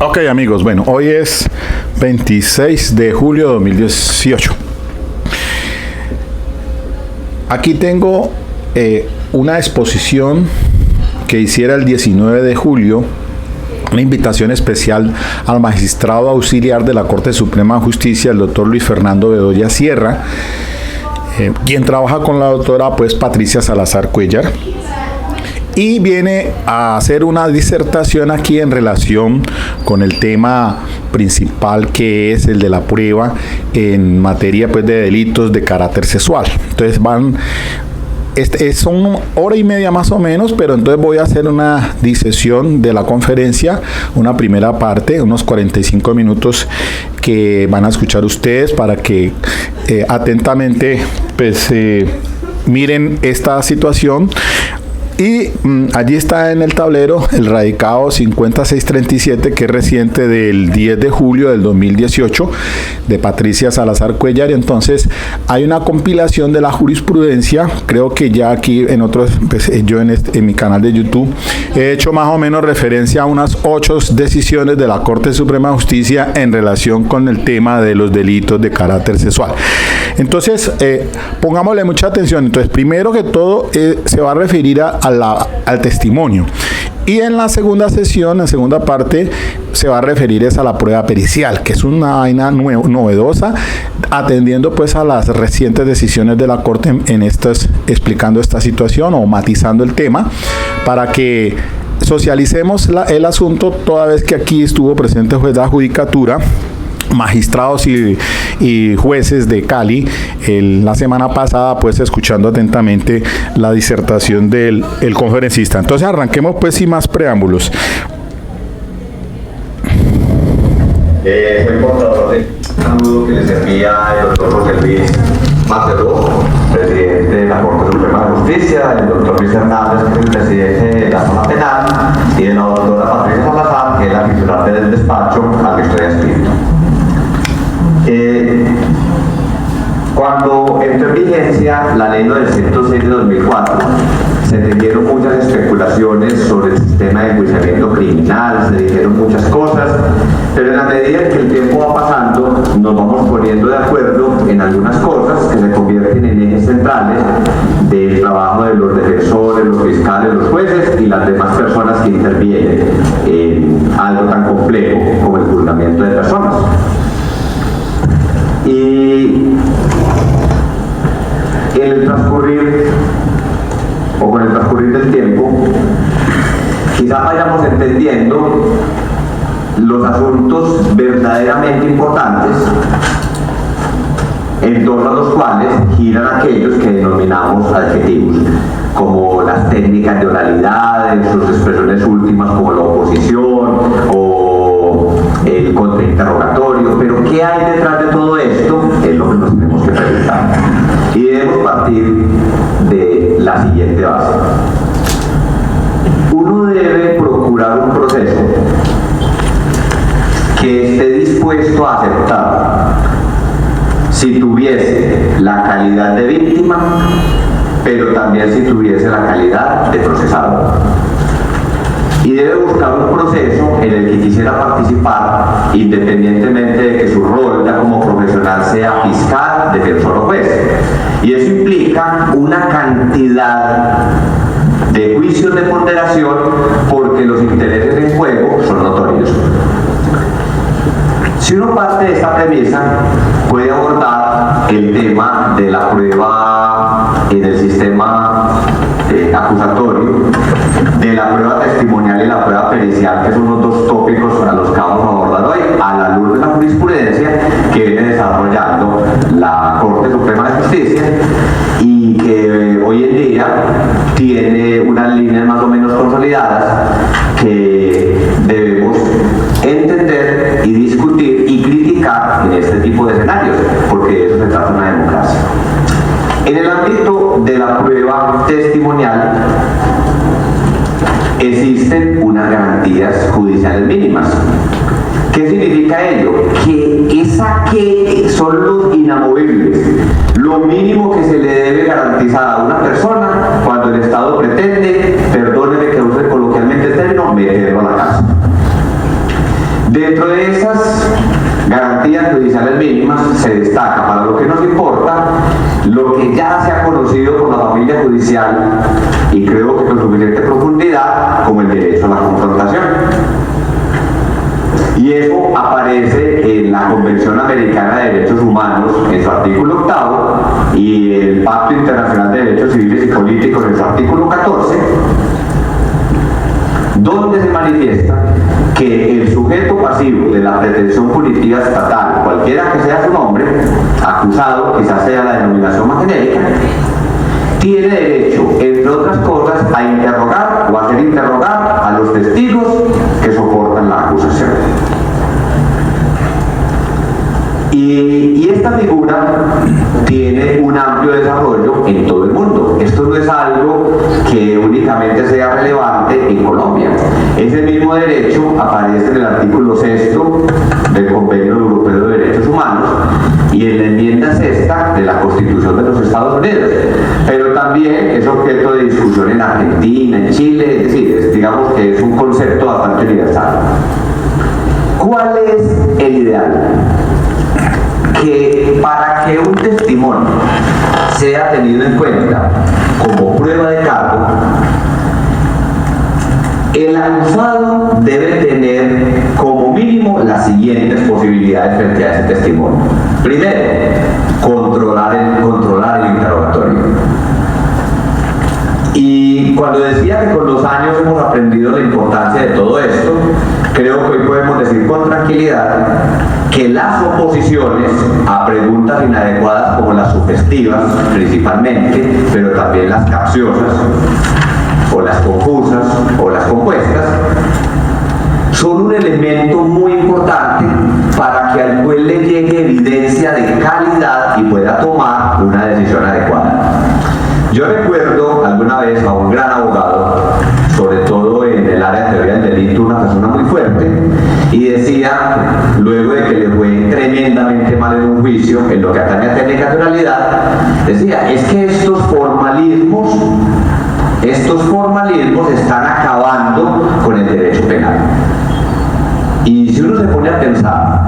Ok amigos, bueno, hoy es 26 de julio de 2018. Aquí tengo una exposición que hiciera el 19 de julio, una invitación especial al magistrado auxiliar de la Corte Suprema de Justicia, el doctor Luis Fernando Bedoya Sierra, quien trabaja con la doctora Patricia Salazar Cuéllar, y viene a hacer una disertación aquí en relación con el tema principal, que es el de la prueba en materia de delitos de carácter sexual. Entonces son hora y media más o menos, pero entonces voy a hacer una disección de la conferencia, una primera parte, unos 45 minutos que van a escuchar ustedes para que atentamente miren esta situación. Y allí está en el tablero el radicado 50637, que es reciente del 10 de julio del 2018, de Patricia Salazar Cuéllar. Entonces hay una compilación de la jurisprudencia. Creo que ya aquí en otros, yo en mi canal de YouTube he hecho más o menos referencia a unas 8 decisiones de la Corte Suprema de Justicia en relación con el tema de los delitos de carácter sexual. Entonces pongámosle mucha atención. Entonces, primero que todo, se va a referir al testimonio, y en la segunda sesión, en segunda parte, se va a referir a la prueba pericial, que es una vaina novedosa, atendiendo a las recientes decisiones de la Corte explicando esta situación o matizando el tema, para que socialicemos el asunto, toda vez que aquí estuvo presente el juez de la judicatura, magistrados y jueces de Cali la semana pasada, escuchando atentamente la disertación del conferencista. Entonces arranquemos sin más preámbulos. Fue importante un saludo que le servía el doctor José Luis Maceró, presidente de la Corte Suprema de Justicia, el doctor Luis Hernández, que es el presidente de la zona penal, y de la doctora Patricia Salazar, que es la titular del despacho al que estoy adscrito. Cuando entró en vigencia la ley 906 de 2004, se tejieron muchas especulaciones sobre el sistema de enjuiciamiento criminal, se dijeron muchas cosas, pero en la medida que el tiempo va pasando, nos vamos poniendo de acuerdo en algunas cosas que se convierten en ejes centrales del trabajo de los defensores, los fiscales, los jueces y las demás personas que intervienen en algo tan complejo como el juzgamiento de personas. Y con el transcurrir del tiempo, quizás vayamos entendiendo los asuntos verdaderamente importantes en torno a los cuales giran aquellos que denominamos adjetivos, como las técnicas de oralidad, en sus expresiones últimas como la oposición o el contrainterrogatorio. Pero ¿qué hay detrás de todo esto? Es lo que nos tenemos que preguntar. Y debemos partir de la siguiente base. Uno debe procurar un proceso que esté dispuesto a aceptar si tuviese la calidad de víctima, pero también si tuviese la calidad de procesado. Y debe buscar un proceso en el que quisiera participar, independientemente de que su rol ya como profesional sea fiscal, defensor o juez. Y eso implica una cantidad de juicios de ponderación, porque los intereses en juego son notorios. Si uno parte de esta premisa, puede abordar el tema de la prueba en el sistema acusatorio, de la prueba testimonial y la prueba pericial, que son los dos tópicos a los que vamos a abordar hoy, a la luz de la jurisprudencia que viene desarrollando la Corte Suprema de Justicia, y que hoy en día tiene unas líneas más o menos consolidadas que debemos entender y discutir y criticar en este tipo de escenarios, porque de eso se trata una democracia. En el ámbito de la prueba testimonial existen unas garantías judiciales mínimas. ¿Qué significa ello? Que son los inamovibles, lo mínimo que se le debe garantizar a una persona cuando el Estado pretende, perdóneme que use coloquialmente el término, meterlo a la cárcel. mínimas, se destaca para lo que nos importa lo que ya se ha conocido por la familia judicial, y creo que con suficiente profundidad, como el derecho a la confrontación. Y eso aparece en la Convención Americana de Derechos Humanos en su artículo 8 y el Pacto Internacional de Derechos Civiles y Políticos en su artículo 14, donde se manifiesta que el sujeto pasivo de la pretensión punitiva estatal, cualquiera que sea su nombre, acusado, quizás sea la denominación más genérica, tiene derecho, entre otras cosas, a interrogar o a hacer interrogar a los testigos que soportan la acusación. Y esta figura tiene un amplio desarrollo en todo el mundo. Esto no es algo que únicamente sea relevante en Colombia. Ese mismo derecho aparece en el artículo 6 del Convenio Europeo de Derechos Humanos y en la enmienda 6 de la Constitución de los Estados Unidos, pero también es objeto de discusión en Argentina, en Chile, es decir, digamos que es un concepto bastante universal. ¿Cuál es el ideal? Que para que un testimonio sea tenido en cuenta como prueba de cargo, el acusado debe tener como mínimo las siguientes posibilidades frente a ese testimonio. Primero, controlar el interrogatorio. Y cuando decía que con los años hemos aprendido la importancia de todo esto, creo que hoy podemos decir con tranquilidad que las oposiciones a preguntas inadecuadas como las sugestivas principalmente, pero también las capciosas, o las confusas, o las compuestas, son un elemento muy importante para que al juez le llegue evidencia de calidad y pueda tomar una decisión adecuada. Yo recuerdo alguna vez a un gran abogado, sobre todo en el área de teoría del delito, una persona muy fuerte, y decía, luego de que le fue tremendamente mal en un juicio, en lo que atañe a técnica de oralidad, decía, es que estos formalismos están acabando con el derecho penal. Y si uno se pone a pensar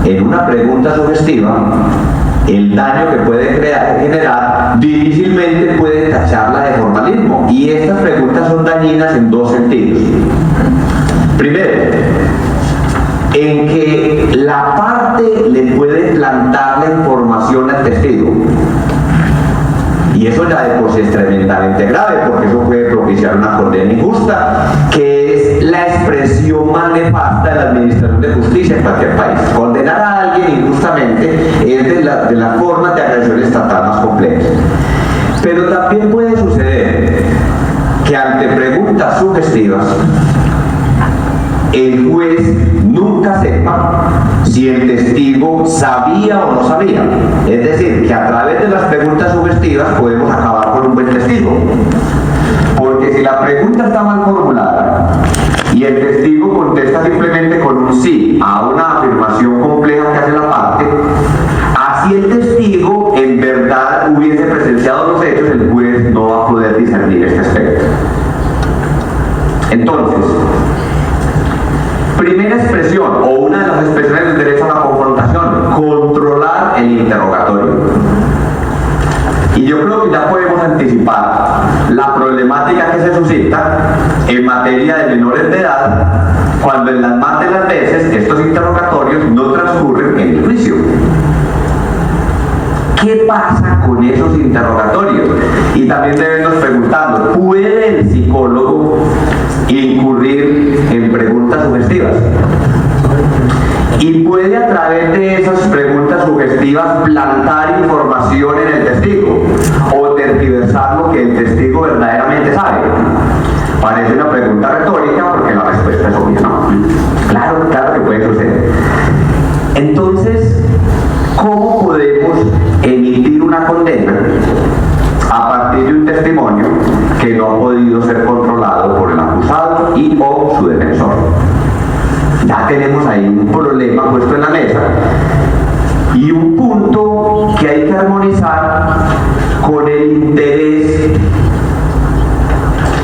en una pregunta sugestiva, el daño que puede generar difícilmente puede tacharla de formalismo. Y estas preguntas son dañinas en dos sentidos. Primero, en que la parte le puede plantar la información al testigo. Y eso ya de por sí es tremendamente grave, porque eso puede propiciar una condena injusta, que es la expresión más nefasta de la administración de justicia en cualquier país. Condenar a alguien injustamente es de las formas de agresión estatal más complejas. Pero también puede suceder que ante preguntas sugestivas, el juez nunca sepa si el testigo sabía o no sabía. Es decir, que a través de las preguntas sugestivas podemos acabar con un buen testigo. Porque si la pregunta está mal formulada y el testigo contesta simplemente con un sí a una afirmación compleja que hace la parte, así el testigo en verdad hubiese presenciado los hechos, el juez no va a poder discernir este aspecto. Entonces, primera expresión, o una de las expresiones del derecho a la confrontación, controlar el interrogatorio. Y yo creo que ya podemos anticipar la problemática que se suscita en materia de menores de edad, cuando en las más de las veces estos interrogatorios no transcurren en el juicio. ¿Qué pasa con esos interrogatorios? Y también debemos preguntando, ¿puede el psicólogo incurrir en preguntas sugestivas? Y puede a través de esas preguntas sugestivas plantar información en el testigo o tergiversar lo que el testigo verdaderamente sabe. Parece una pregunta retórica porque la respuesta es obvia, ¿no? Claro que puede suceder. Entonces, ¿cómo podemos emitir una condena a partir de un testimonio que no ha podido ser controlado por el acusado y o su defensor? Ya tenemos ahí un problema puesto en la mesa y un punto que hay que armonizar con el interés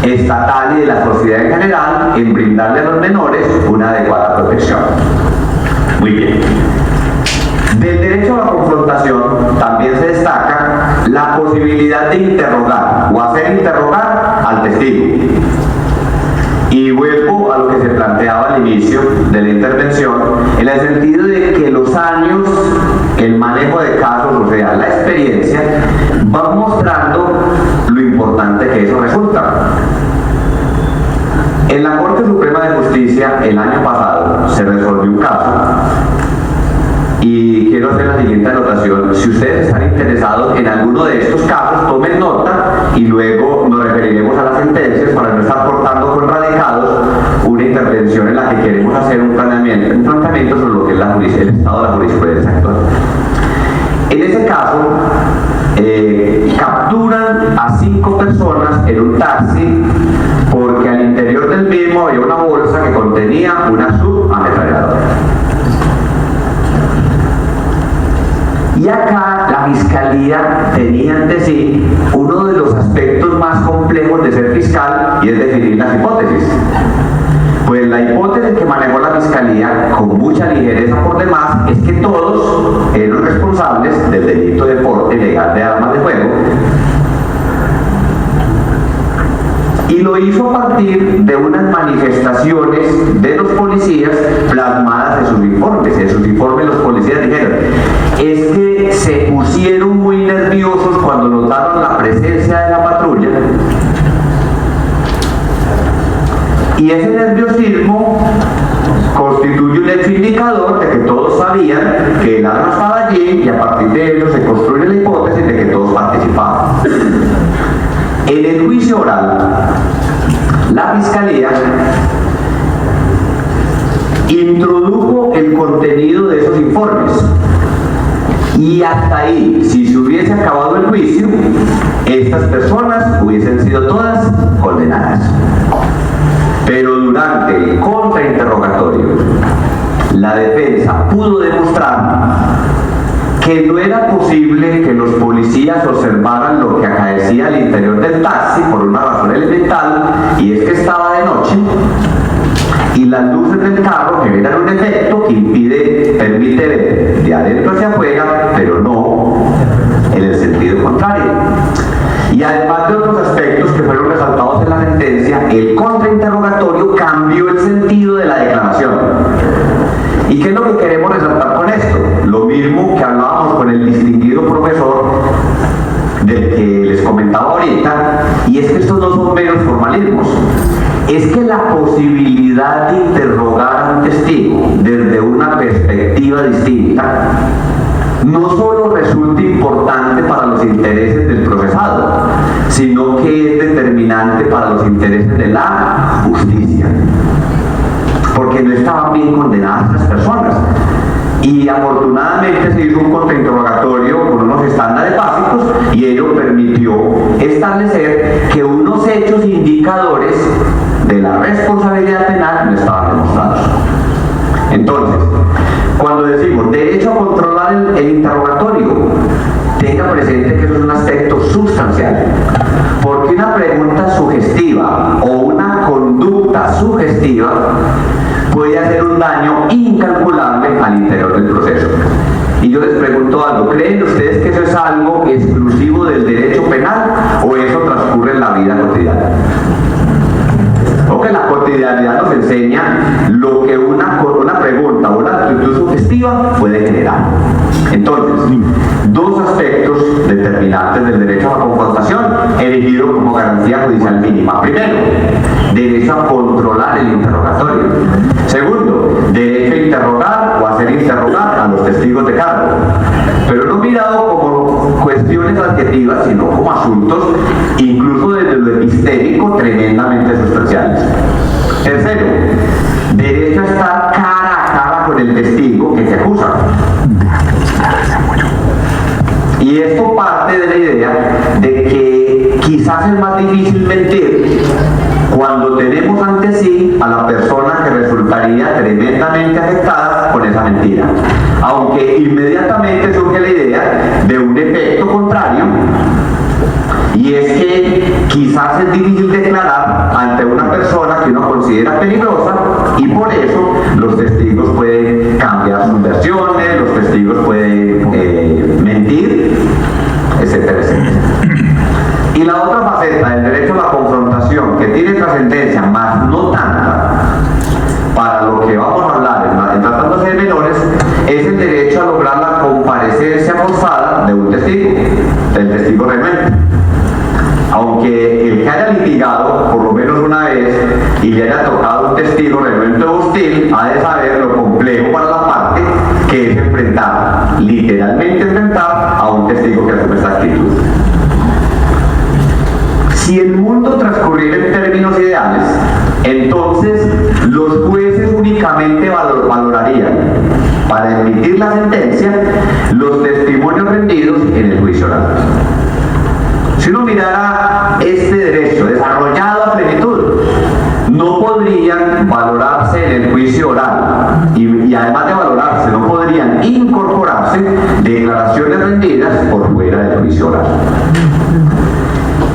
estatal y de la sociedad en general en brindarle a los menores una adecuada protección. Muy bien. Del derecho a la confrontación también se destaca la posibilidad de interrogar o hacer interrogar al testigo. Y vuelvo a lo que se planteaba al inicio de la intervención, en el sentido de que los años, el manejo de casos, o sea, la experiencia, van mostrando lo importante que eso resulta. En la Corte Suprema de Justicia, el año pasado, se resolvió un caso. Y quiero hacer la siguiente anotación: si ustedes están interesados en alguno de estos casos, tomen nota y luego nos referiremos a las sentencias para no estar cortando con radicados una intervención en la que queremos hacer un planteamiento sobre lo que es el estado de la jurisprudencia actual. En ese caso, capturan a 5 personas en un taxi porque al interior del mismo había una bolsa que contenía una subametralladora. Y acá la fiscalía tenía ante sí uno de los aspectos más complejos de ser fiscal, y es definir las hipótesis. Pues la hipótesis que manejó la fiscalía con mucha ligereza por demás es que todos eran responsables del delito de porte ilegal de armas de fuego, y lo hizo a partir de unas manifestaciones de los policías plasmadas en sus informes. En sus informes los policías dijeron: es que se pusieron muy nerviosos cuando notaron la presencia de la patrulla, y ese nerviosismo constituye un hecho indicador de que todos sabían que el arma estaba allí, y a partir de ello se construye la hipótesis de que todos participaban. En el juicio oral, la fiscalía introdujo el contenido de esos informes, y hasta ahí, si se hubiese acabado el juicio, estas personas hubiesen sido todas condenadas. Pero durante el contrainterrogatorio, la defensa pudo demostrar que no era posible que los policías observaran lo que acaecía al interior del taxi por una razón elemental, y es que estaba de noche y las luces del carro generan un efecto que permite ver de adentro hacia afuera, pero no en el sentido contrario. Y además de otros aspectos que fueron resaltados en la sentencia, el contrainterrogatorio cambió el sentido de la declaración. ¿Y qué es lo que queremos resaltar con esto? Lo mismo que hablábamos con el distinguido profesor del que les comentaba ahorita, y es que estos no son meros formalismos. Es que la posibilidad de interrogar a un testigo desde una perspectiva distinta no solo resulta importante para los intereses del procesado, sino que es determinante para los intereses de la justicia, porque no estaban bien condenadas las personas. Y afortunadamente se hizo un contrainterrogatorio con unos estándares básicos, y ello permitió establecer que unos hechos indicadores de la responsabilidad penal no estaban demostrados. Entonces, cuando decimos derecho a controlar el interrogatorio, tenga presente que eso es un aspecto sustancial, porque una pregunta sugestiva o una conducta sugestiva puede hacer un daño incalculable al interior del proceso. Y yo les pregunto algo: ¿creen ustedes que eso es algo exclusivo del derecho penal, o eso transcurre en la vida cotidiana? Porque la cotidianidad nos enseña lo que una pregunta o una actitud sugestiva puede generar. Entonces, dos aspectos determinantes del derecho a la confrontación erigido como garantía judicial mínima. Primero, derecho a controlar el interrogatorio. Segundo, derecho a interrogar o hacer interrogar a los testigos de cargo, pero no mirado como cuestiones adjetivas, sino como asuntos, incluso desde lo epistémico, tremendamente sustanciales. Tercero, derecho a estar cara a cara con el testigo que se acusa. Y esto parte de la idea de que quizás es más difícil mentir cuando tenemos ante sí a la persona que resultaría tremendamente afectada con esa mentira, aunque inmediatamente surge la idea de un efecto contrario, y es que quizás es difícil declarar ante una persona que uno considera peligrosa y por eso los testigos pueden cambiar sus versiones, los testigos pueden mentir, etcétera, etcétera. Y la otra faceta del derecho a la confrontación, que tiene trascendencia, más no tanta, para lo que vamos a hablar en tratándose de menores, es el derecho a lograr la comparecencia forzada de un testigo, del testigo renuente. Aunque el que haya litigado por lo menos una vez y le haya tocado un testigo renuente o hostil, ha de saber lo complejo para la parte que es enfrentar, literalmente enfrentar a un testigo que asume esa actitud. Si el mundo transcurriera en términos ideales, entonces los jueces únicamente valorarían, para emitir la sentencia, los testimonios rendidos en el juicio oral. Si uno mirara este derecho desarrollado a plenitud, no podrían valorarse en el juicio oral y además de valorarse, no podrían incorporarse declaraciones rendidas por fuera del juicio oral.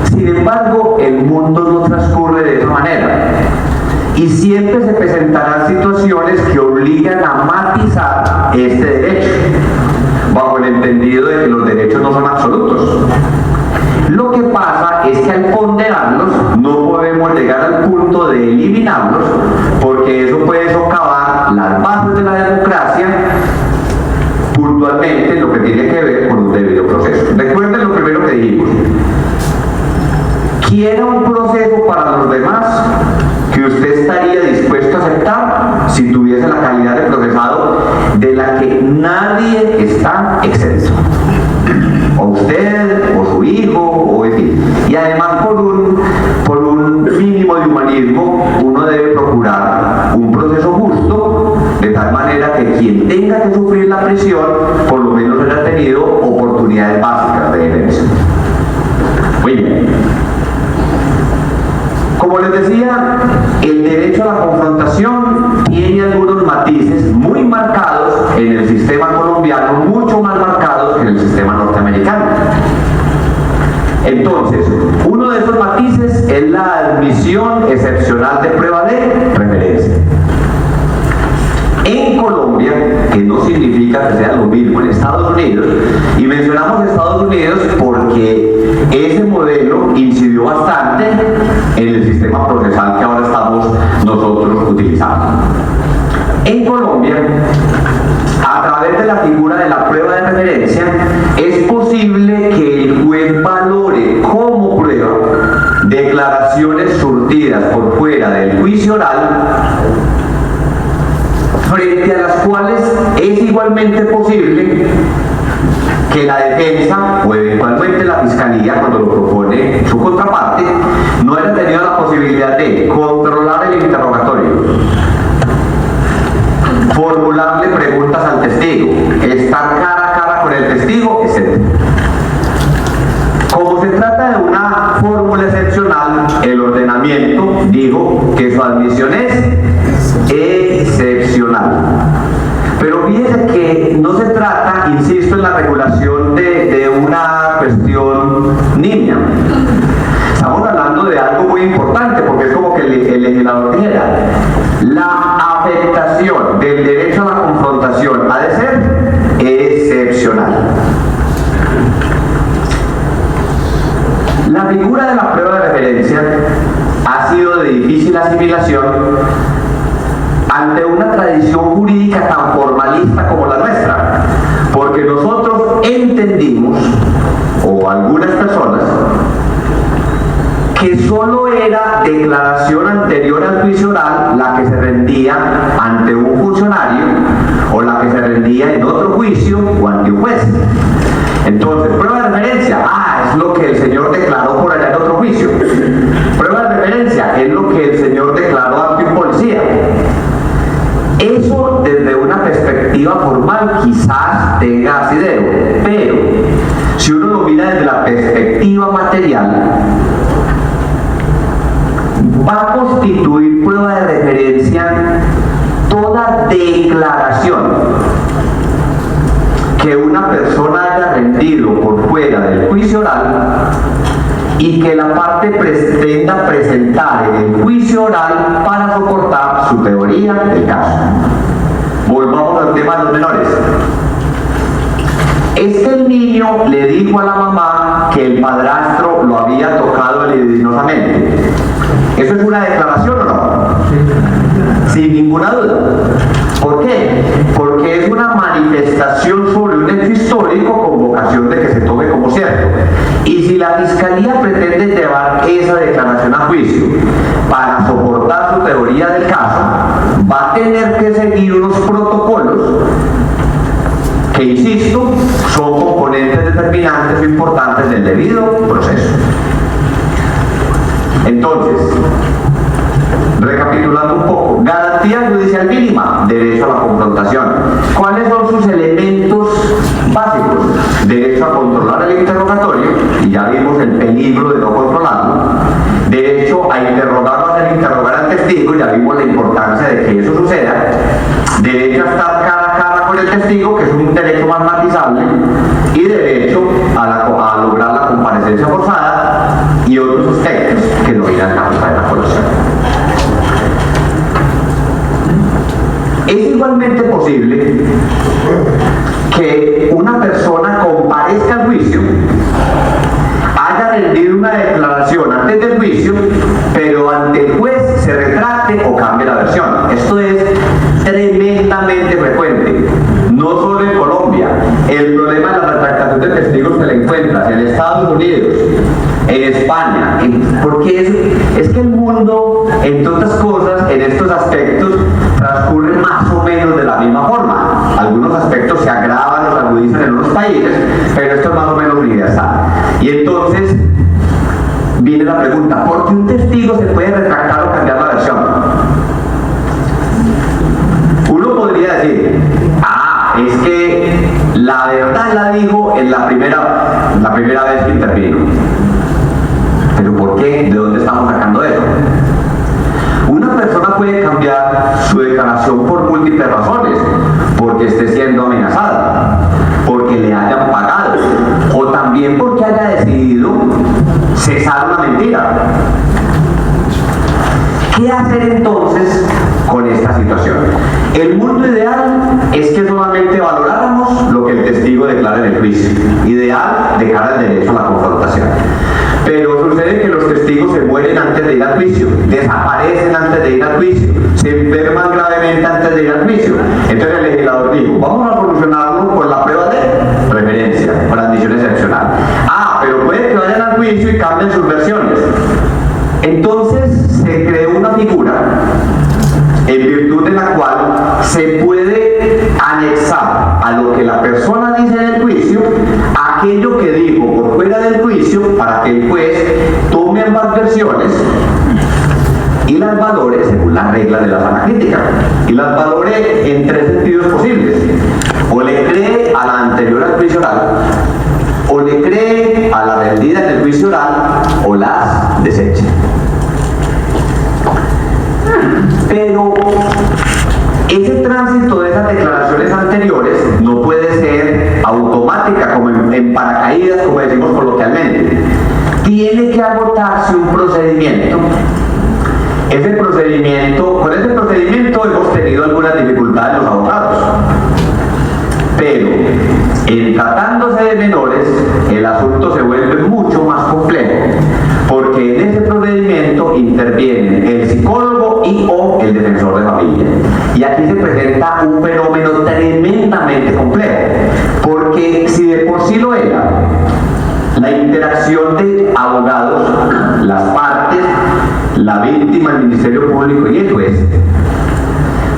Sin embargo, el mundo no transcurre de esa manera y siempre se presentarán situaciones que obligan a matizar este derecho, bajo el entendido de que los derechos no son absolutos. Lo que pasa es que al ponderarlos no podemos llegar al punto de eliminarlos, porque eso puede socavar las bases de la democracia, puntualmente lo que tiene que ver con un debido proceso. Recuerden lo primero que dijimos: ¿quiera un proceso para los demás que usted estaría dispuesto a aceptar si tuviese la calidad de procesado de la que nadie está exento? O usted, o su hijo, o en fin. Y además por un mínimo de humanismo, uno debe procurar un proceso justo, de tal manera que quien tenga que sufrir la prisión, por lo menos haya tenido oportunidades básicas de defensa. Muy bien. Como les decía, el derecho a la confrontación tiene algunos matices muy marcados en el sistema colombiano, mucho más marcados que en el sistema norteamericano. Entonces, uno de esos matices es la admisión excepcional de prueba de referencia. En Colombia, que no significa que sea lo mismo en Estados Unidos, y mencionamos Estados Unidos porque ese modelo incidió bastante en el sistema procesal que ahora estamos nosotros utilizando. En Colombia, a través de la figura de la prueba de referencia, es posible que el juez valore como prueba declaraciones surtidas por fuera del juicio oral, frente a las cuales es igualmente posible que la defensa o eventualmente la fiscalía, cuando lo propone su contraparte, no haya tenido la posibilidad de controlar el interrogatorio, formularle preguntas al testigo, estar cara a cara con el testigo, etc. Como se trata de una fórmula excepcional, el ordenamiento dijo que su admisión es excepcional. Pero fíjense que no se trata, insisto, en la regulación de una cuestión nimia. Estamos hablando de algo muy importante, porque es como que el legislador dijera: la afectación del derecho a la confrontación ha de ser excepcional. La figura de la prueba de referencia ha sido de difícil asimilación ante una tradición jurídica tan formalista como la nuestra, porque nosotros entendimos, o algunas personas, que solo era declaración anterior al juicio oral la que se rendía ante un funcionario o la que se rendía en otro juicio o ante un juez. Entonces, prueba de referencia, es lo que el señor declaró por allá en otro juicio. Prueba de referencia es lo que el señor declaró ante un policía. Eso, desde una perspectiva formal, quizás tenga asidero, pero si uno lo mira desde la perspectiva material, va a constituir prueba de referencia toda declaración que una persona haya rendido por fuera del juicio oral y que la parte pretenda presentar en el juicio oral para soportar su teoría del caso. Volvamos al tema de los menores. Es que el niño le dijo a la mamá que el padrastro lo había tocado libidinosamente. ¿Eso es una declaración o no? Sin ninguna duda. ¿Por qué? Porque es una manifestación sobre un hecho histórico con vocación de que se tome como cierto. Y si la Fiscalía pretende llevar esa declaración a juicio para soportar su teoría del caso, va a tener que seguir unos protocolos que, insisto, son componentes determinantes o importantes del debido proceso. Entonces, recapitulando un poco, garantía judicial mínima, derecho a la confrontación. ¿Cuáles son sus elementos básicos? Derecho a controlar el interrogatorio, y ya vimos el peligro de no controlarlo. Derecho a interrogar o hacer interrogar al testigo, ya vimos la importancia de que eso suceda. Derecho a estar cara a cara con el testigo, que es un derecho más matizable. Y derecho a lograr la comparecencia forzada y otros aspectos que no irán a causar la colación. Es igualmente posible que una persona comparezca al juicio, haya rendido una declaración antes del juicio, pero ante el juez se retracte o cambie la versión. Esto es tremendamente frecuente, no solo en Colombia. El problema de la retractación de testigos te la encuentras en Estados Unidos, en España, porque es que el mundo, entre otras cosas, en estos aspectos transcurre más o menos de la misma forma. Algunos aspectos se agravan o se agudizan en unos países, pero esto es más o menos universal. Y entonces viene la pregunta: ¿por qué un testigo se puede retractar o cambiar la versión? Uno podría decir: es que la verdad la dijo en la primera vez que intervino. ¿Pero por qué? ¿De dónde estamos sacando eso? Una persona puede cambiar su declaración por múltiples razones: porque esté siendo amenazada, porque le hayan pagado, o también porque haya decidido cesar una mentira. ¿Qué hacer entonces con esta situación? El mundo ideal es que solamente valoráramos lo que el testigo declara en el juicio, ideal de cara al derecho a la confrontación. Pero sucede que los testigos se mueren antes de ir al juicio, desaparecen antes de ir al juicio, se enferman gravemente antes de ir al juicio. Entonces el legislador dijo: vamos a solucionarlo con la prueba de referencia, con la admisión excepcional. Pero puede que vayan al juicio y cambien sus versiones. Entonces se creó una figura en virtud de la cual se puede anexar a lo que la persona dice en el juicio aquello que dijo por fuera del juicio, para que el juez tome ambas versiones y las valore según las reglas de la sana crítica, y las valore en tres sentidos posibles: o le cree a la anterior al juicio oral, o le cree a la rendida en el juicio oral, o las deseche. Pero ese tránsito de esas declaraciones anteriores no puede ser automática, como en paracaídas, como decimos coloquialmente. Tiene que agotarse un procedimiento. Con ese procedimiento hemos tenido algunas dificultades los abogados. Pero en tratándose de menores, el asunto se vuelve mucho más complejo, porque en ese procedimiento intervienen el psicólogo y o el defensor de familia. Y aquí se presenta un fenómeno tremendamente complejo, porque si de por sí lo era la interacción de abogados, las partes, la víctima, el Ministerio Público y el juez,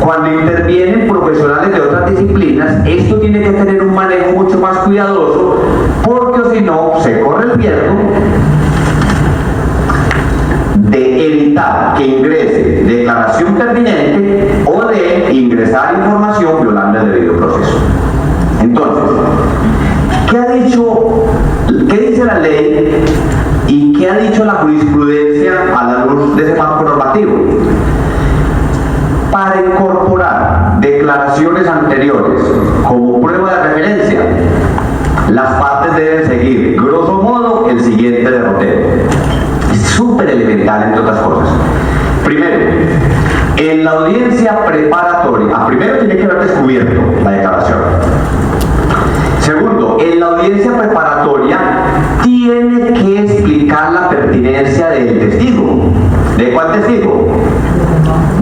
cuando intervienen profesionales de otras disciplinas, esto tiene que tener un manejo mucho más cuidadoso, porque si no, se corre el riesgo de evitar que ingrese declaración pertinente o de ingresar información violando el debido proceso. Entonces, ¿qué dice la ley y qué ha dicho la jurisprudencia a la luz de ese marco normativo? Para incorporar declaraciones anteriores como prueba de referencia, las partes deben seguir, grosso modo, el siguiente derrotero. súper elemental, entre otras cosas. Primero, en la audiencia preparatoria, primero tiene que haber descubierto la declaración. Segundo, en la audiencia preparatoria tiene que explicar la pertinencia del testigo. ¿De cuál testigo?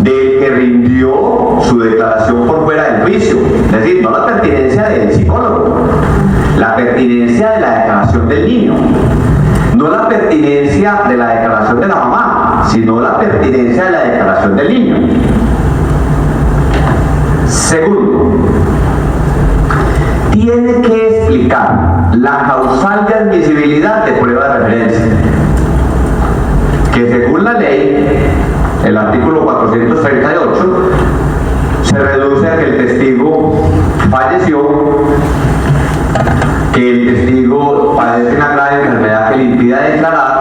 Del que rindió su declaración por fuera del juicio. Es decir, no la pertinencia del psicólogo, la pertinencia de la declaración del niño. No la pertinencia de la declaración de la mamá, sino la pertinencia de la declaración del niño. Segundo, tiene que explicar la causal de admisibilidad de prueba de referencia, que según la ley, el artículo 438, se reduce a que el testigo falleció, que el testigo padece una grave enfermedad que le impida declarar,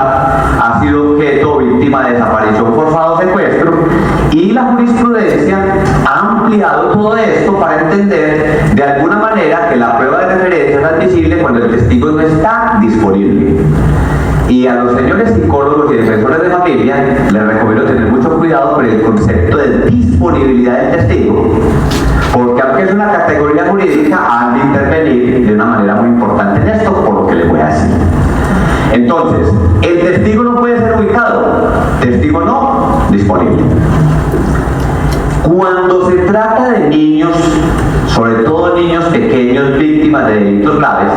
ha sido objeto o víctima de desaparición forzada o secuestro, y la jurisprudencia ha ampliado todo esto para entender de alguna manera que la prueba de referencia es admisible cuando el testigo no está disponible. Y a los señores psicólogos y defensores de familia les recomiendo tener mucho cuidado con el concepto de disponibilidad del testigo, porque aunque es una categoría jurídica, han de intervenir de una manera muy importante en esto, por lo que les voy a decir. Entonces, el testigo no puede ser ubicado, testigo no disponible. Cuando se trata de niños, sobre todo niños pequeños víctimas de delitos graves,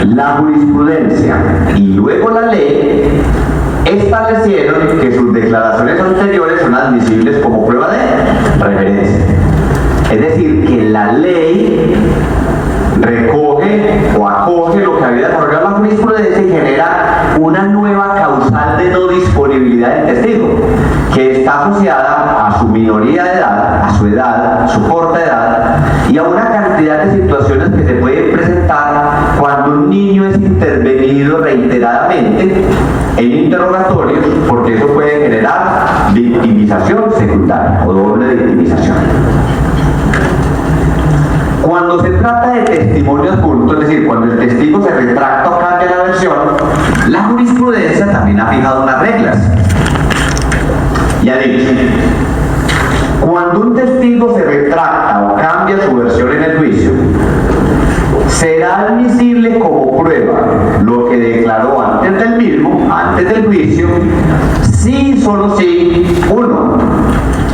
la jurisprudencia y luego la ley establecieron que sus declaraciones anteriores son admisibles como prueba de referencia. Es decir, que la ley recoge o acoge lo que había desarrollado la jurisprudencia y genera una nueva causal de no disponibilidad del testigo, que está asociada a su minoría de edad, a su edad, a su corta edad, y a una cantidad de situaciones que se pueden presentar cuando un niño es intervenido reiteradamente en interrogatorios, porque eso puede generar victimización secundaria o doble victimización. Cuando se trata de testimonios juntos, es decir, cuando el testigo se retracta o cambia la versión, la jurisprudencia también ha fijado unas reglas. Y ha dicho, cuando un testigo se retracta o cambia su versión en el juicio, será admisible como prueba lo que declaró antes del mismo, antes del juicio, si solo si, uno,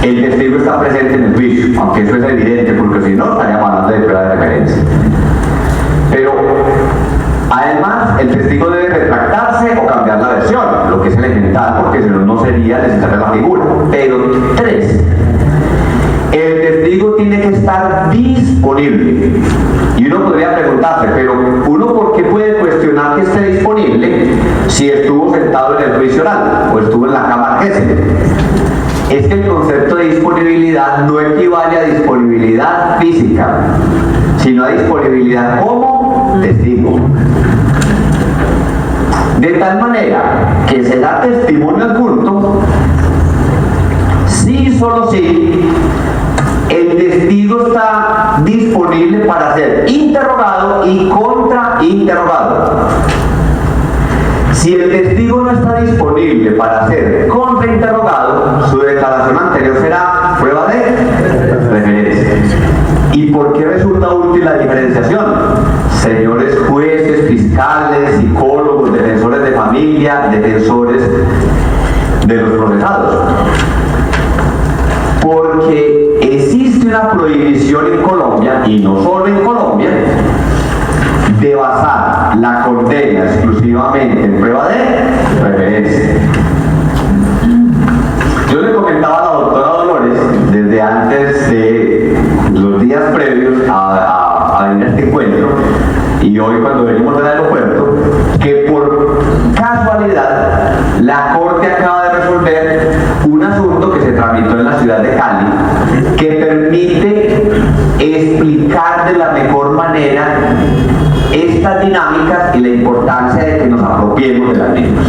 el testigo está presente en el juicio, aunque eso es evidente, porque si no estaríamos hablando de prueba de referencia. Pero además el testigo debe retractarse o cambiar la versión, lo que es elemental, porque si no, no sería necesaria la figura. Pero tres, el testigo tiene que estar disponible. Y uno podría preguntarse, pero uno ¿por qué puede cuestionar que esté disponible si estuvo sentado en el juicio oral o estuvo en la cámara Gesell? Es que el concepto de disponibilidad no equivale a disponibilidad física, sino a disponibilidad como testigo. De tal manera que se da testimonio adjunto si solo si el testigo está disponible para ser interrogado y contrainterrogado. Si el testigo no está disponible para ser contrainterrogado, su declaración anterior será prueba de referencia. ¿Y por qué resulta útil la diferenciación? Señores jueces, fiscales, psicólogos, defensores de familia, defensores de los procesados. Porque existe una prohibición en Colombia, y no solo en Colombia, de basar la condena exclusivamente en prueba de referencia. Yo le comentaba a la doctora Dolores, desde antes de los días previos a venir a este encuentro, y hoy cuando venimos del aeropuerto, que por casualidad la Corte acaba de resolver un asunto que se tramitó en la ciudad de Cali, que permite explicar de la mejor manera estas dinámicas y la importancia de que nos apropiemos de las mismas.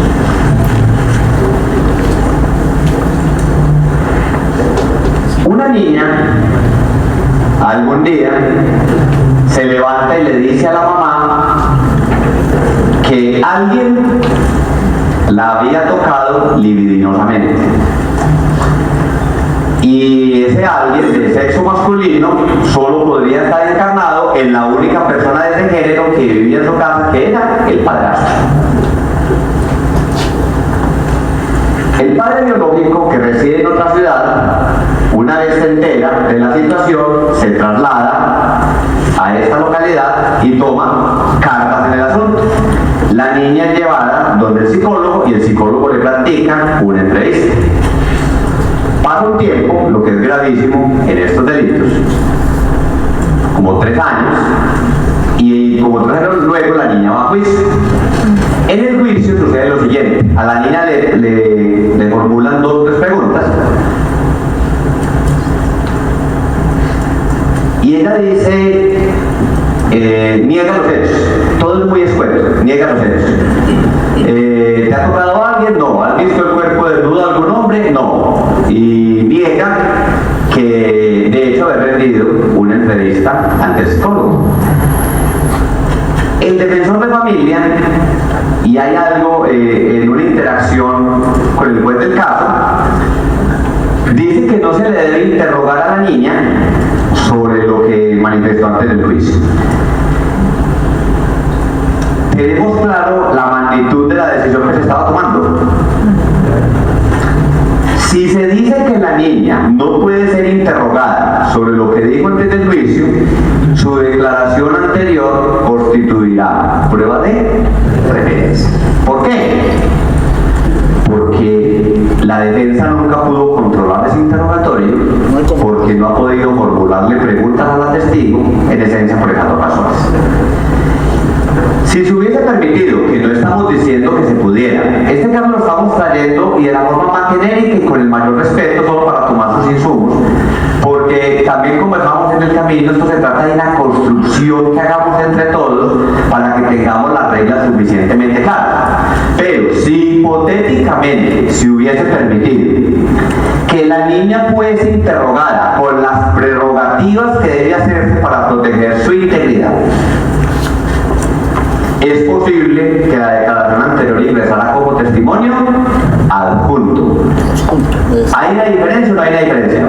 Una niña algún día se levanta y le dice a la mamá que alguien la había tocado libidinosamente. Y ese alguien de sexo masculino solo podría estar encarnado en la única persona de ese género que vivía en su casa, que era el padrastro. El padre biológico, que reside en otra ciudad, una vez se entera de la situación, se traslada a esta localidad y toma cartas en el asunto. La niña es llevada donde el psicólogo y el psicólogo le practica una entrevista. Pasa un tiempo, lo que es gravísimo en estos delitos, como 3 años, y como 3 años luego la niña va a juicio. En el juicio sucede lo siguiente: a la niña le formulan 2 o 3 preguntas y ella dice, niega los hechos, todo es muy escueto, niega los hechos. ¿Te ha tocado a alguien? No. ¿Has visto el cuerpo desnudo de algún hombre? No. Y niega que de hecho haber rendido una entrevista ante el psicólogo. El defensor de familia, y hay algo en una interacción con el juez del caso, dice que no se le debe interrogar a la niña sobre lo que manifestó antes del juicio. Tenemos claro la magnitud de la decisión que se estaba tomando. Si se dice que la niña no puede ser interrogada sobre lo que dijo antes del juicio, su declaración anterior constituirá prueba de referencia. ¿Por qué? Porque la defensa nunca pudo controlar ese interrogatorio, porque no ha podido formularle preguntas a la testigo, en esencia por esas 2 razones. Si se hubiese permitido, que no estamos diciendo que se pudiera, este caso lo estamos trayendo y de la forma más genérica y con el mayor respeto, solo para tomar sus insumos, porque también conversamos en el camino, esto se trata de una construcción que hagamos entre todos para que tengamos las reglas suficientemente claras. Pero si hipotéticamente se hubiese permitido que la niña fuese interrogada con las prerrogativas que debe hacerse para proteger su integridad, es posible que la declaración anterior ingresara como testimonio adjunto. ¿Hay una diferencia o no hay una diferencia?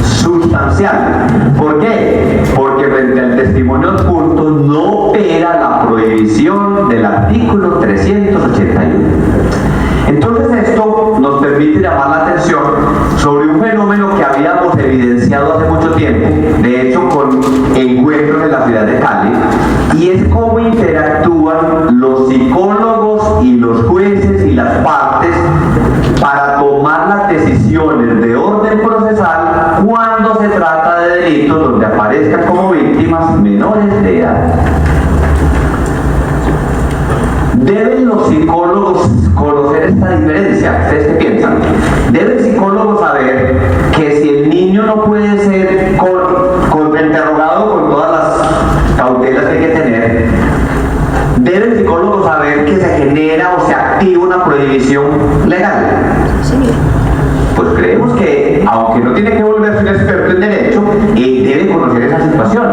Sustancial. ¿Por qué? Porque frente al testimonio adjunto no opera la prohibición del artículo 381. Entonces esto nos permite llamar la atención sobre un fenómeno que habíamos evidenciado hace mucho tiempo, de hecho con encuentros en la ciudad de Cali, y es cómo interactúan los psicólogos y los jueces y las partes para tomar las decisiones de orden procesal cuando se trata de delitos donde aparezcan como víctimas menores de edad. ¿Deben los psicólogos conocer esta diferencia? ¿Ustedes qué piensan? ¿Debe el psicólogo saber que si el niño no puede ser interrogado con todas las cautelas que hay que tener, debe el psicólogo saber que se genera o se activa una prohibición legal? Sí. Pues creemos que, aunque no tiene que volverse un experto en derecho, debe conocer esa situación,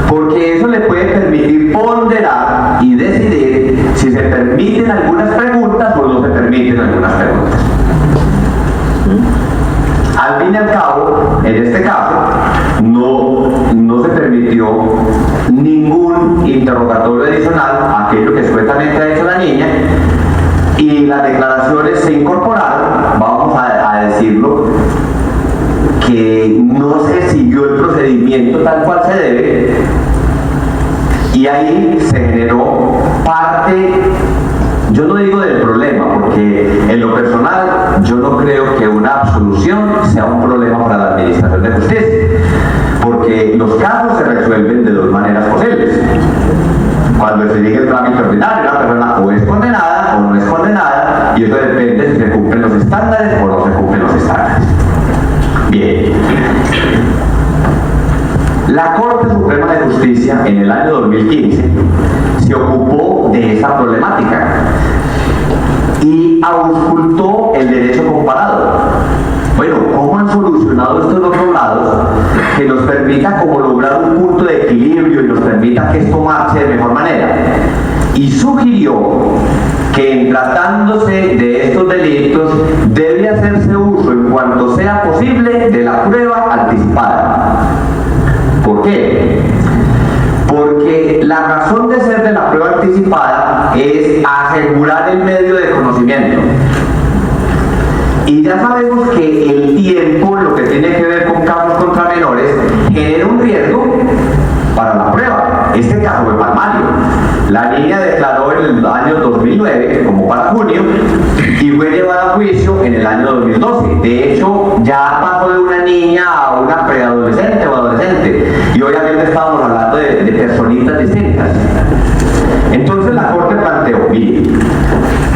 porque eso le puede permitir ponderar y decidir si se permiten algunas preguntas o no se permiten algunas preguntas. Al fin y al cabo, en este caso, no se permitió ningún interrogatorio adicional a aquello que supuestamente ha hecho la niña, y las declaraciones se incorporaron, vamos a decirlo, que no se siguió el procedimiento tal cual se debe, y ahí se generó parte, yo no digo del problema, porque en lo personal yo no creo que una absolución sea un problema para la administración de justicia, porque los casos se resuelven de 2 maneras posibles. Cuando se sigue el trámite ordinario, la persona o es condenada o no es condenada, y eso depende si se cumplen los estándares o no se cumplen los estándares. Bien. La Corte Suprema de Justicia en el año 2015 se ocupó de esa problemática y auscultó el derecho comparado. Bueno, ¿cómo han solucionado esto en otros lados que nos permita como lograr un punto de equilibrio y nos permita que esto marche de mejor manera? Y sugirió que en tratándose de estos delitos debe hacerse uso en cuanto sea posible de la prueba anticipada. ¿Por qué? Porque la razón de ser de la prueba anticipada es asegurar el medio de conocimiento. Y ya sabemos que el tiempo, lo que tiene que ver con casos contra menores, genera un riesgo para la prueba. Este caso fue palmario. La niña declaró en el año 2009, como para junio, y fue llevada a juicio en el año 2012. De hecho, ya pasó de una niña a una preadolescente o adolescente. Y obviamente estábamos hablando de personitas distintas. Entonces la Corte planteó, mire,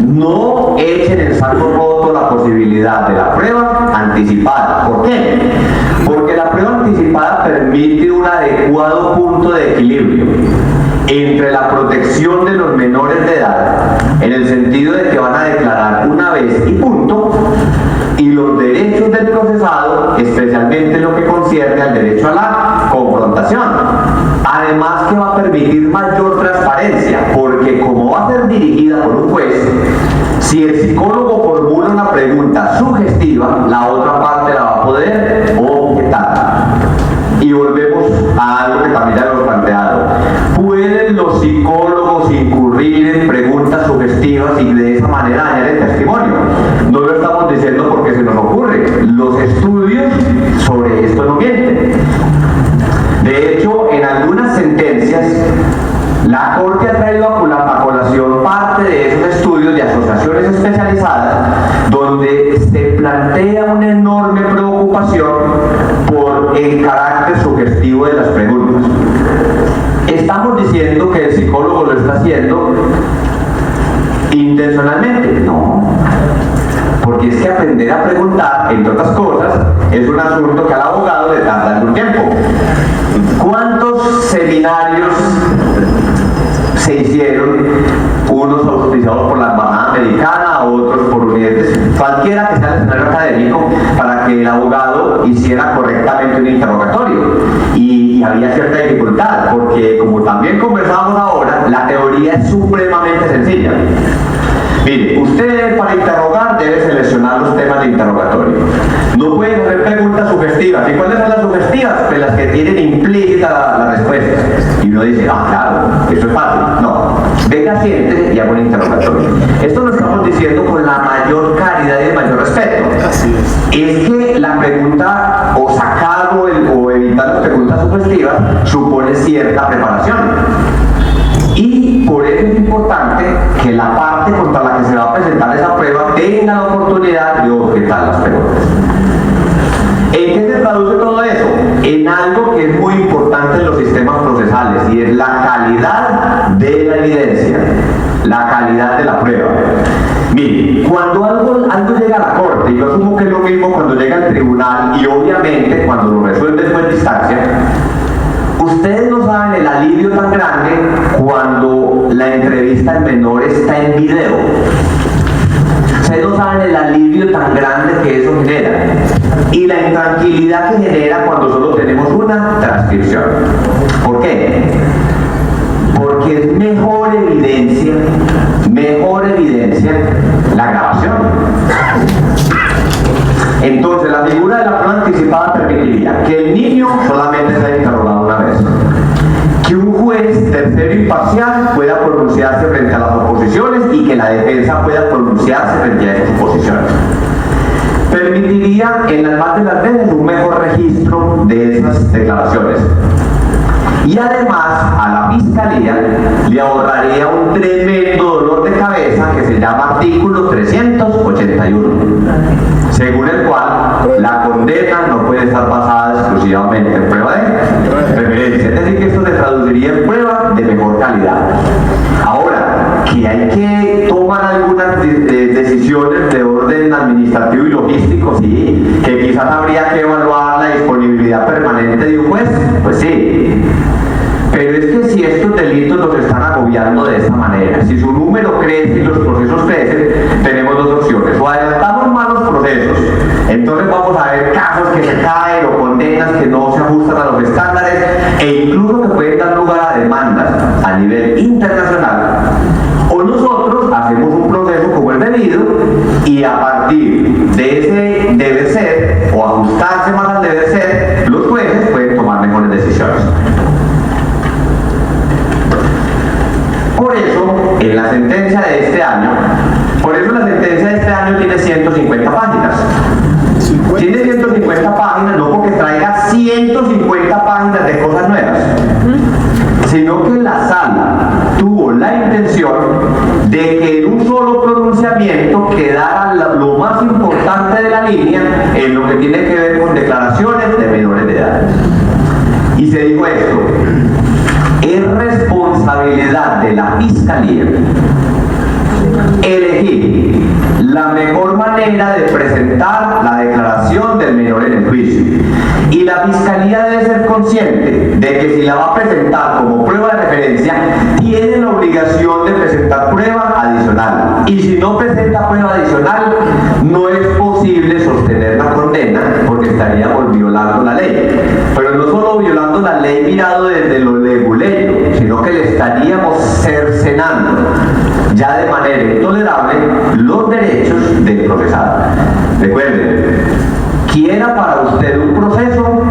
no echen en saco roto la posibilidad de la prueba anticipada. ¿Por qué? Porque la prueba anticipada permite un adecuado punto de equilibrio entre la protección de los menores de edad, en el sentido de que van a declarar una vez y punto, y los derechos del procesado, especialmente lo que concierne al derecho a la confrontación. Además que va a permitir mayor transparencia, porque como va a ser dirigida por un juez, si el psicólogo formula una pregunta sugestiva, la otra parte la va a poder objetar. Y volvemos a algo que también ya hemos planteado. ¿Pueden los psicólogos incurrir en preguntas sugestivas y de esa manera dañar el testimonio? No lo estamos diciendo porque se nos ocurre. Los estudios sobre esto no mienten. De hecho, en algunas sentencias, la Corte ha traído a colación parte de esos estudios de asociaciones especializadas donde se plantea una enorme preocupación por el carácter sugestivo de las preguntas. ¿Estamos diciendo que el psicólogo lo está haciendo intencionalmente? No. Porque es que aprender a preguntar, entre otras cosas, es un asunto que al abogado le tarda algún tiempo. ¿Cuántos seminarios se hicieron? Unos auspiciados por la Embajada Americana, otros por unidades, cualquiera que sea el escenario académico, para que el abogado hiciera correctamente un interrogatorio. Y había cierta dificultad, porque como también conversamos ahora, la teoría es supremamente sencilla. Mire, usted para interrogar debe seleccionar los temas de interrogatorio. No pueden hacer preguntas sugestivas. ¿Y cuáles son las sugestivas? Pues las que tienen implícita la respuesta. Y uno dice, claro, eso es fácil. No, venga, siéntese y haga un interrogatorio. Esto lo estamos diciendo con la mayor caridad y el mayor respeto. Así es. Es que la pregunta, o sacar o evitar las preguntas sugestivas, supone cierta preparación. Y por eso es importante que la parte contra la que se va a presentar esa prueba tenga la oportunidad de objetar las preguntas. ¿En qué se traduce todo eso? En algo que es muy importante en los sistemas procesales, y es la calidad de la evidencia, la calidad de la prueba. Mire, cuando algo llega a la corte, y yo asumo que es lo mismo cuando llega al tribunal, y obviamente cuando lo resuelve después de distancia, ustedes no saben el alivio tan grande cuando la entrevista al menor está en video. Ustedes no saben el alivio tan grande que eso genera. Y la intranquilidad que genera cuando solo tenemos una transcripción. ¿Por qué? Porque es mejor evidencia la grabación. Entonces, la figura de la prueba anticipada permitiría que el niño solamente sea interrogado una vez, que un juez tercero imparcial pueda pronunciarse frente a las oposiciones y que la defensa pueda pronunciarse frente a esas oposiciones. Permitiría en las más de las veces un mejor registro de esas declaraciones. Y además a la fiscalía le ahorraría un tremendo dolor de cabeza que se llama artículo 381, según el cual la condena no puede estar basada exclusivamente en prueba de preferencia. Es decir, que esto se traduciría en prueba de mejor calidad. Ahora, que hay que tomar algunas decisiones de orden administrativo y logístico, sí, que quizás habría que evaluar la disponibilidad permanente de un juez, pues sí. Pero es que si estos delitos los están agobiando de esta manera, si su número crece y los procesos crecen, tenemos dos opciones: o adelantamos malos procesos, entonces vamos a ver casos que se caen o condenas que no se ajustan a los estándares e incluso que pueden dar lugar a demandas a nivel internacional, o nosotros hacemos un proceso debido, y a partir de ese deber ser o ajustarse más al deber ser, los jueces pueden tomar mejores decisiones. Por eso, en la sentencia de este año, tiene 150 páginas. Tiene 150 páginas no porque traiga 150 páginas de cosas nuevas, sino que la sala tuvo la intención de que en un solo pronunciamiento quedara lo más importante de la línea en lo que tiene que ver con declaraciones de menores de edad. Y se dijo esto: es responsabilidad de la Fiscalía elegir la mejor manera de presentar la declaración del menor en el juicio, y la Fiscalía debe ser consciente de que si la va a presentar como prueba de referencia, tiene la obligación de presentar prueba adicional, y si no presenta prueba adicional, no es posible sostener la condena porque estaríamos violando la ley, pero no solo violando la ley mirado desde lo leguleyo, sino que le estaríamos cercenando ya de manera intolerable los derechos del procesado. Recuerden, quiera para usted un proceso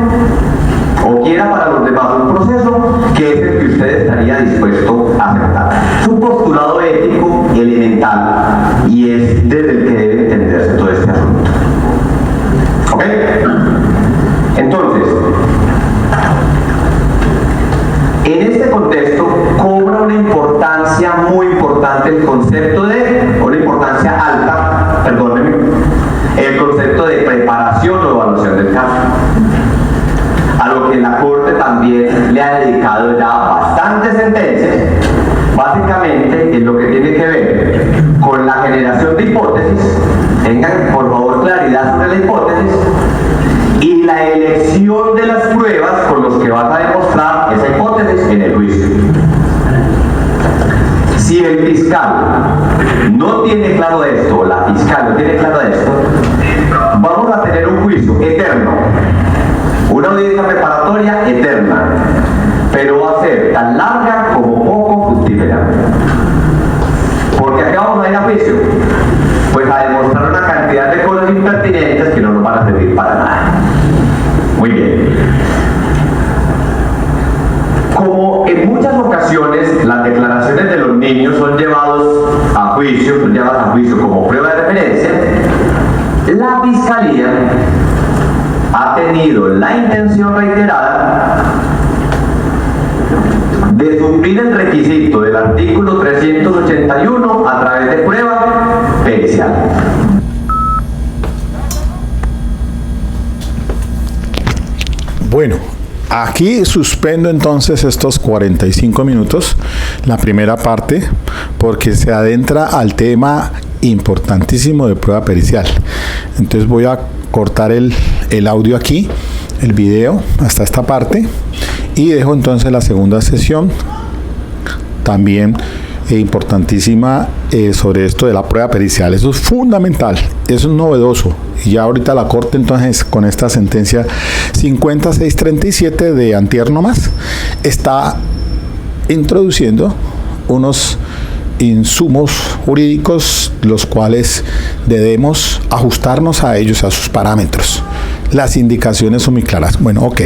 o quiera para los demás un proceso, que es el que usted estaría dispuesto a aceptar. Es un postulado ético elemental y es desde el que debe entenderse todo este asunto. ¿Ok? Entonces, en este contexto cobra una importancia muy importante el concepto de, una importancia alta, perdónenme, el concepto de preparación o evaluación del caso, a lo que la Corte también le ha dedicado ya bastantes sentencias, básicamente en lo que tiene que ver con la generación de hipótesis. Tengan por favor claridad sobre la hipótesis y la elección de las pruebas con los que vas a demostrar esa hipótesis en el juicio. Si el fiscal no tiene claro esto, o la fiscal no tiene claro esto, vamos a tener un juicio eterno, una audiencia preparatoria eterna, pero va a ser tan larga como poco fructífera. Porque acá vamos a ir a juicio, pues a demostrar una cantidad de cosas impertinentes que no nos van a servir para nada. Muy bien. Como en muchas ocasiones las declaraciones de los niños son llevadas a juicio como prueba de referencia, la Fiscalía ha tenido la intención reiterada de suplir el requisito del artículo 381 a través de prueba pericial. Bueno, aquí suspendo entonces estos 45 minutos, la primera parte, porque se adentra al tema importantísimo de prueba pericial. Entonces voy a cortar el audio aquí, el video, hasta esta parte, y dejo entonces la segunda sesión, también importantísima, sobre esto de la prueba pericial. Eso es fundamental, eso es novedoso. Y ya ahorita la Corte entonces con esta sentencia 5637 de antier nomás está introduciendo unos insumos jurídicos los cuales debemos ajustarnos a ellos, a sus parámetros. Las indicaciones son muy claras. Bueno, ok.